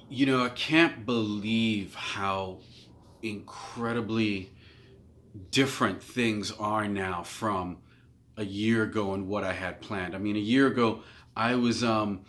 I can't believe how incredibly different things are now from a year ago and what I had planned. I mean, a year ago, I was on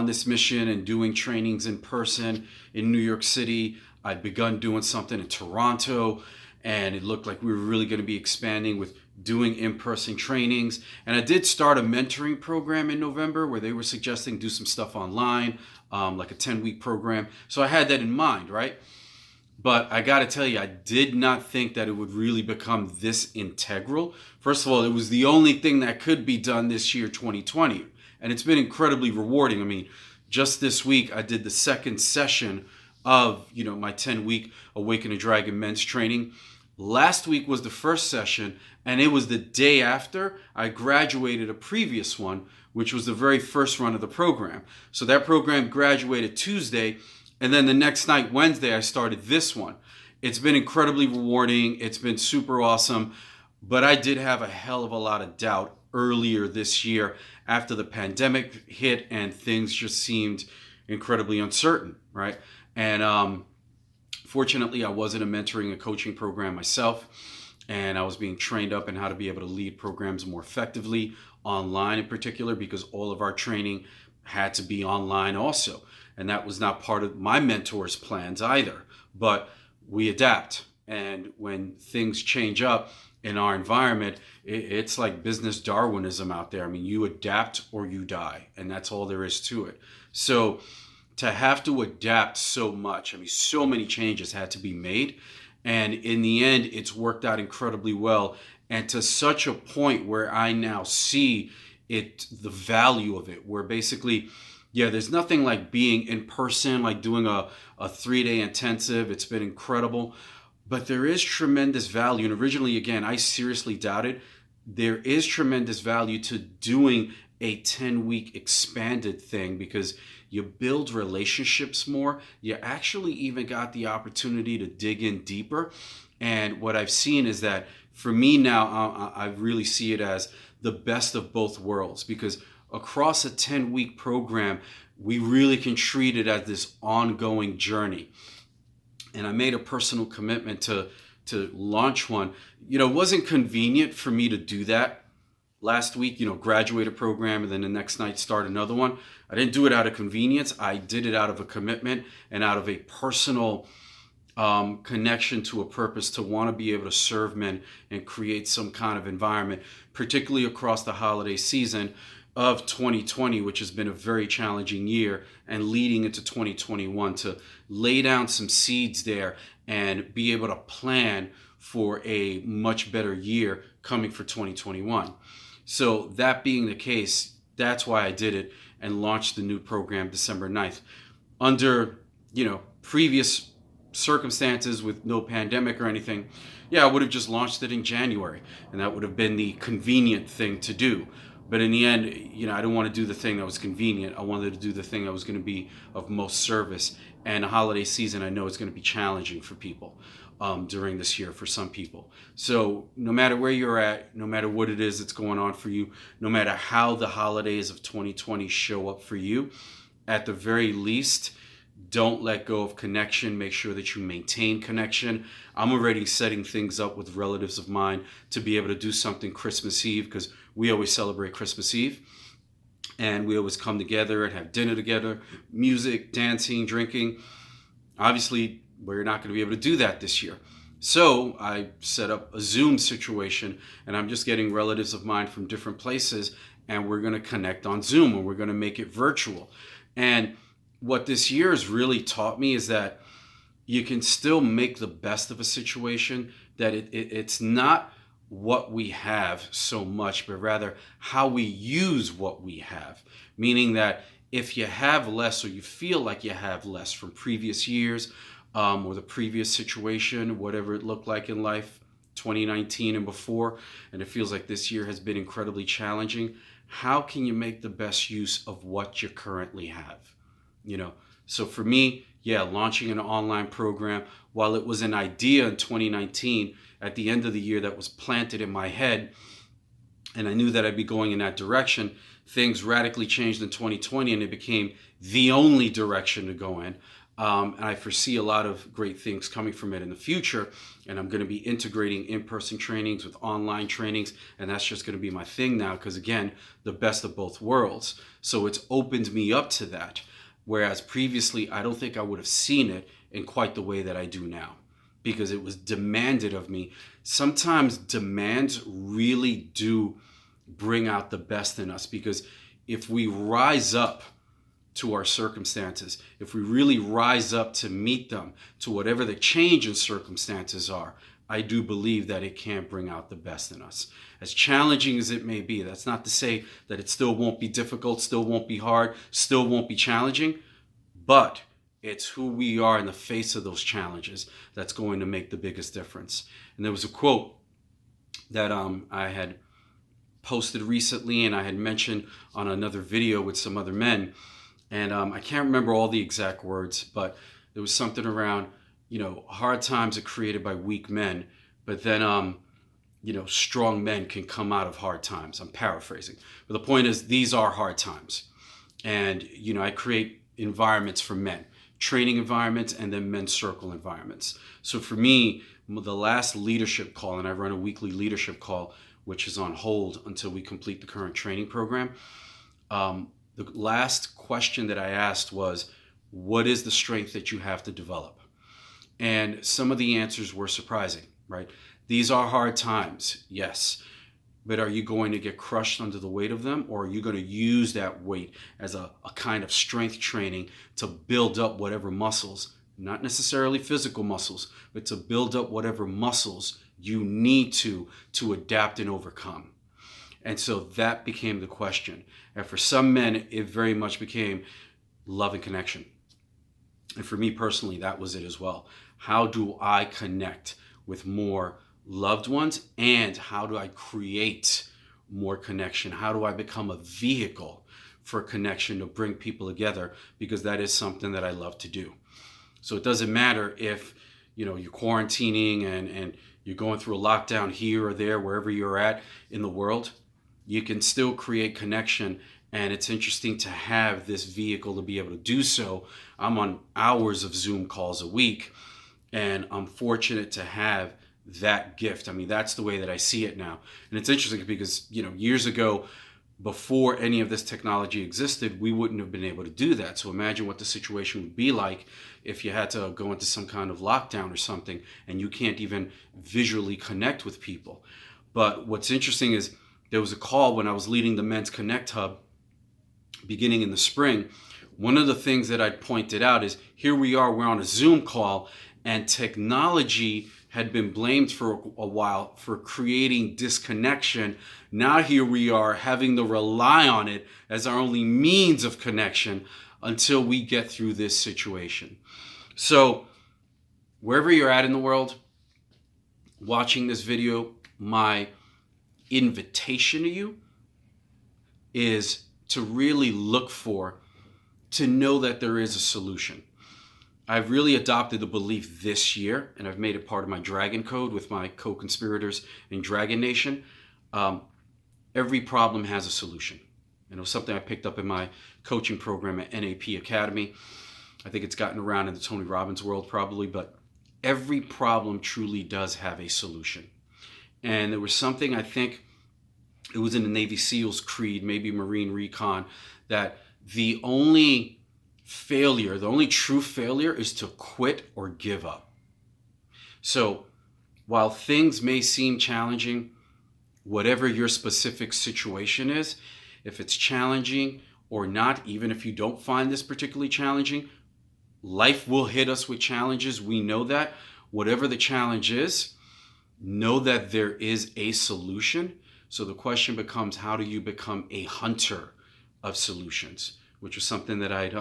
this mission and doing trainings in person in New York City. I'd begun doing something in Toronto, and it looked like we were really going to be expanding with doing in-person trainings. And I did start a mentoring program in November where they were suggesting do some stuff online, like a 10-week program. So I had that in mind, right? But I got to tell you, I did not think that it would really become this integral. First of all, it was the only thing that could be done this year, 2020. And it's been incredibly rewarding. I mean, just this week, I did the second session of, my 10-week Awaken a Dragon men's training. Last week was the first session, and it was the day after I graduated a previous one, which was the very first run of the program. So that program graduated Tuesday, and then the next night, Wednesday, I started this one. It's been incredibly rewarding. It's been super awesome. But I did have a hell of a lot of doubt earlier this year after the pandemic hit and things just seemed incredibly uncertain, right? And fortunately, I was in a mentoring and coaching program myself, and I was being trained up in how to be able to lead programs more effectively online in particular, because all of our training had to be online also. And that was not part of my mentor's plans either. But we adapt. And when things change up in our environment, it's like business Darwinism out there. I mean, you adapt or you die. And that's all there is to it. So to have to adapt so much, I mean, so many changes had to be made. And in the end, it's worked out incredibly well. And to such a point where I now see the value of it, where basically, yeah, there's nothing like being in person, like doing a 3-day intensive. It's been incredible. But there is tremendous value. And originally, again, I seriously doubted. There is tremendous value to doing a 10-week expanded thing because you build relationships more. You actually even got the opportunity to dig in deeper. And what I've seen is that for me now, I really see it as the best of both worlds, because across a 10-week program, we really can treat it as this ongoing journey. And I made a personal commitment to launch one. It wasn't convenient for me to do that last week, graduate a program and then the next night start another one. I didn't do it out of convenience. I did it out of a commitment and out of a personal connection to a purpose to want to be able to serve men and create some kind of environment, particularly across the holiday season of 2020, which has been a very challenging year, and leading into 2021, to lay down some seeds there and be able to plan for a much better year coming for 2021. So that being the case, that's why I did it and launched the new program December 9th. Under, previous circumstances with no pandemic or anything, yeah, I would have just launched it in January, and that would have been the convenient thing to do. But in the end, I didn't want to do the thing that was convenient. I wanted to do the thing that was going to be of most service. And the holiday season, I know it's going to be challenging for people during this year, for some people. So no matter where you're at, no matter what it is that's going on for you, no matter how the holidays of 2020 show up for you, at the very least, don't let go of connection. Make sure that you maintain connection. I'm already setting things up with relatives of mine to be able to do something Christmas Eve, because we always celebrate Christmas Eve. And we always come together and have dinner together, music, dancing, drinking. Obviously, we're not going to be able to do that this year. So I set up a Zoom situation, and I'm just getting relatives of mine from different places, and we're going to connect on Zoom, and we're going to make it virtual. And what this year has really taught me is that you can still make the best of a situation, that it's not what we have so much, but rather how we use what we have. Meaning that if you have less, or you feel like you have less from previous years, or the previous situation, whatever it looked like in life, 2019 and before, and it feels like this year has been incredibly challenging, how can you make the best use of what you currently have? So for me, yeah, launching an online program, while it was an idea in 2019, at the end of the year that was planted in my head, and I knew that I'd be going in that direction, things radically changed in 2020, and it became the only direction to go in. And I foresee a lot of great things coming from it in the future. And I'm going to be integrating in-person trainings with online trainings. And that's just going to be my thing now because, again, the best of both worlds. So it's opened me up to that. Whereas previously, I don't think I would have seen it in quite the way that I do now because it was demanded of me. Sometimes demands really do bring out the best in us because if we rise up to our circumstances, if we really rise up to meet them, to whatever the change in circumstances are, I do believe that it can bring out the best in us. As challenging as it may be, that's not to say that it still won't be difficult, still won't be hard, still won't be challenging, but it's who we are in the face of those challenges that's going to make the biggest difference. And there was a quote that I had posted recently and I had mentioned on another video with some other men. And I can't remember all the exact words, but there was something around, hard times are created by weak men, but then, strong men can come out of hard times. I'm paraphrasing. But the point is, these are hard times. And, I create environments for men, training environments, and then men's circle environments. So for me, the last leadership call, and I run a weekly leadership call, which is on hold until we complete the current training program. The last question that I asked was, what is the strength that you have to develop? And some of the answers were surprising, right? These are hard times, yes. But are you going to get crushed under the weight of them? Or are you going to use that weight as a kind of strength training to build up whatever muscles, not necessarily physical muscles, but to build up whatever muscles you need to adapt and overcome? And so that became the question. And for some men, it very much became love and connection. And for me personally, that was it as well. How do I connect with more loved ones? And how do I create more connection? How do I become a vehicle for connection to bring people together? Because that is something that I love to do. So it doesn't matter if, you're quarantining and you're going through a lockdown here or there, wherever you're at in the world. You can still create connection, and it's interesting to have this vehicle to be able to do so. I'm on hours of Zoom calls a week, and I'm fortunate to have that gift. I mean, that's the way that I see it now. And it's interesting because, years ago, before any of this technology existed, we wouldn't have been able to do that. So imagine what the situation would be like if you had to go into some kind of lockdown or something, and you can't even visually connect with people. But what's interesting is, there was a call when I was leading the Men's Connect Hub beginning in the spring. One of the things that I'd pointed out is here we're on a Zoom call, and technology had been blamed for a while for creating disconnection. Now here we are having to rely on it as our only means of connection until we get through this situation. So wherever you're at in the world, watching this video, my invitation to you is to really look to know that there is a solution. I've really adopted the belief this year, and I've made it part of my Dragon Code with my co-conspirators in Dragon Nation. Every problem has a solution. And it was something I picked up in my coaching program at NAP Academy. I think it's gotten around in the Tony Robbins world probably, but every problem truly does have a solution. And there was something, I think it was in the Navy SEALs creed, maybe Marine Recon, that the only true failure is to quit or give up. So while things may seem challenging, whatever your specific situation is, if it's challenging or not, even if you don't find this particularly challenging, life will hit us with challenges. We know that. Whatever the challenge is, know that there is a solution. So the question becomes, how do you become a hunter of solutions? Which is something that I'd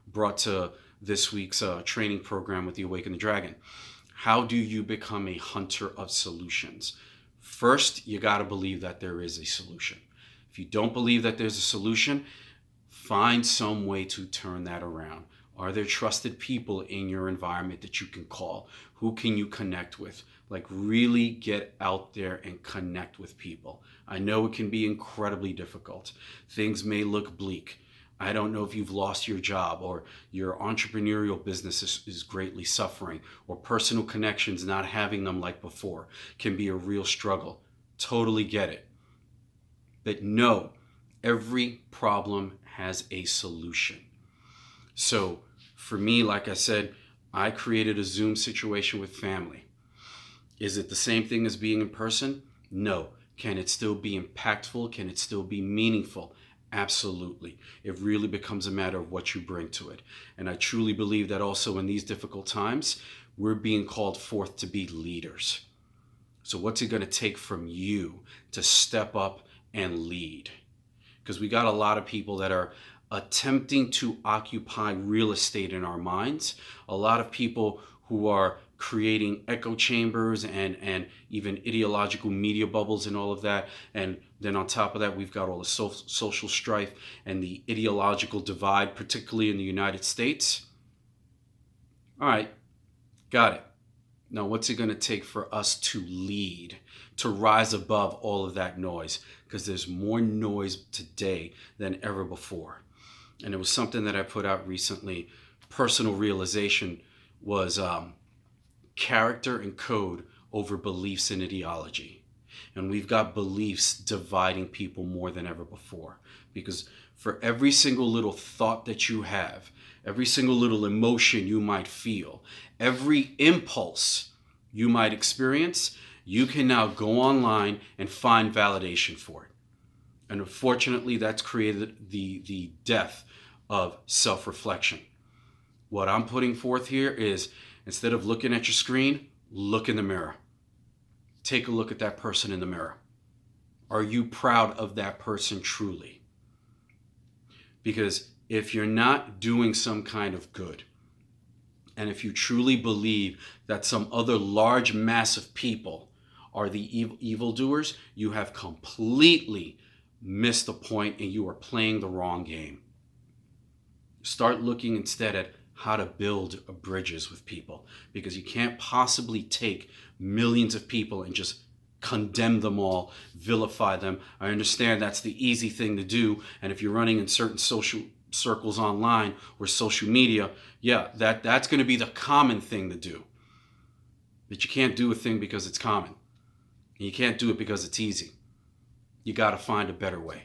brought to this week's training program with the Awaken the Dragon. How do you become a hunter of solutions? First, you got to believe that there is a solution. If you don't believe that there's a solution, find some way to turn that around. Are there trusted people in your environment that you can call? Who can you connect with? Like, really get out there and connect with people. I know it can be incredibly difficult. Things may look bleak. I don't know if you've lost your job, or your entrepreneurial business is greatly suffering, or personal connections, not having them like before, can be a real struggle. Totally get it. But no, every problem has a solution. So for me, like I said, I created a Zoom situation with family. Is it the same thing as being in person? No. Can it still be impactful? Can it still be meaningful? Absolutely. It really becomes a matter of what you bring to it. And I truly believe that also in these difficult times, we're being called forth to be leaders. So what's it going to take from you to step up and lead? Because we got a lot of people that are attempting to occupy real estate in our minds. A lot of people who are creating echo chambers and even ideological media bubbles and all of that. And then on top of that, we've got all the social strife and the ideological divide, particularly in the United States. All right, got it. Now, what's it going to take for us to lead, to rise above all of that noise? Because there's more noise today than ever before. And it was something that I put out recently. Personal realization was character and code over beliefs and ideology. And we've got beliefs dividing people more than ever before. Because for every single little thought that you have, every single little emotion you might feel, every impulse you might experience, you can now go online and find validation for it. And unfortunately, that's created the death of self-reflection. What I'm putting forth here is, instead of looking at your screen, look in the mirror. Take a look at that person in the mirror. Are you proud of that person truly? Because if you're not doing some kind of good, and if you truly believe that some other large mass of people are the evildoers, you have completely missed the point and you are playing the wrong game. Start looking instead at how to build bridges with people, because you can't possibly take millions of people and just condemn them all, vilify them. I understand that's the easy thing to do, and if you're running in certain social circles online or social media, yeah, that's going to be the common thing to do. But you can't do a thing because it's common. And you can't do it because it's easy. You got to find a better way.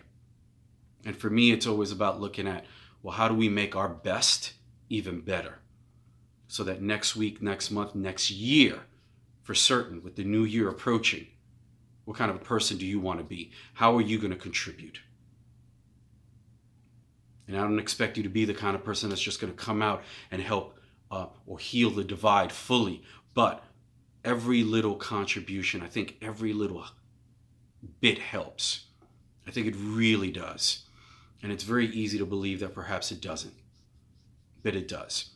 And for me, it's always about looking at, well, how do we make our best even better? So that next week, next month, next year, for certain, with the new year approaching, what kind of a person do you want to be? How are you going to contribute? And I don't expect you to be the kind of person that's just going to come out and help or heal the divide fully. But every little contribution, I think every little bit helps. I think it really does. And it's very easy to believe that perhaps it doesn't. But it does.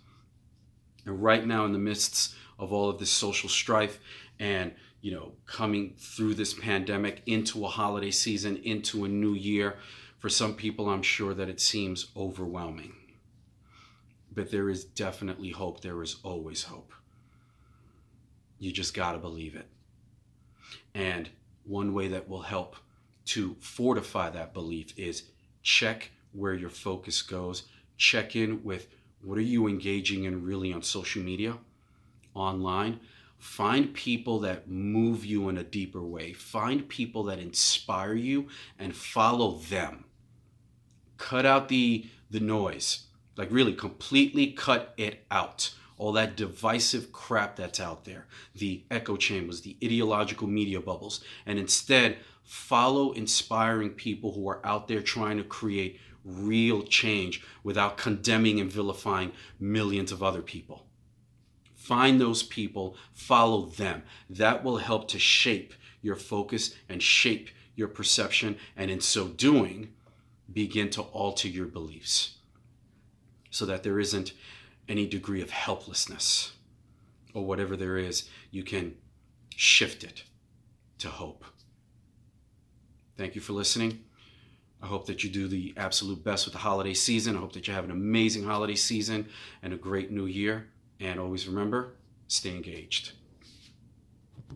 And right now, in the midst of all of this social strife and, coming through this pandemic into a holiday season, into a new year, for some people, I'm sure that it seems overwhelming. But there is definitely hope. There is always hope. You just got to believe it. And one way that will help to fortify that belief is check where your focus goes. Check in with, what are you engaging in really on social media, online? Find people that move you in a deeper way. Find people that inspire you and follow them. Cut out the noise. Like, really completely cut it out. All that divisive crap that's out there. The echo chambers, the ideological media bubbles. And instead, follow inspiring people who are out there trying to create real change without condemning and vilifying millions of other people. Find those people, follow them. That will help to shape your focus and shape your perception, and in so doing, begin to alter your beliefs so that there isn't any degree of helplessness, or whatever there is, you can shift it to hope. Thank you for listening. I hope that you do the absolute best with the holiday season. I hope that you have an amazing holiday season and a great new year. And always remember, stay engaged.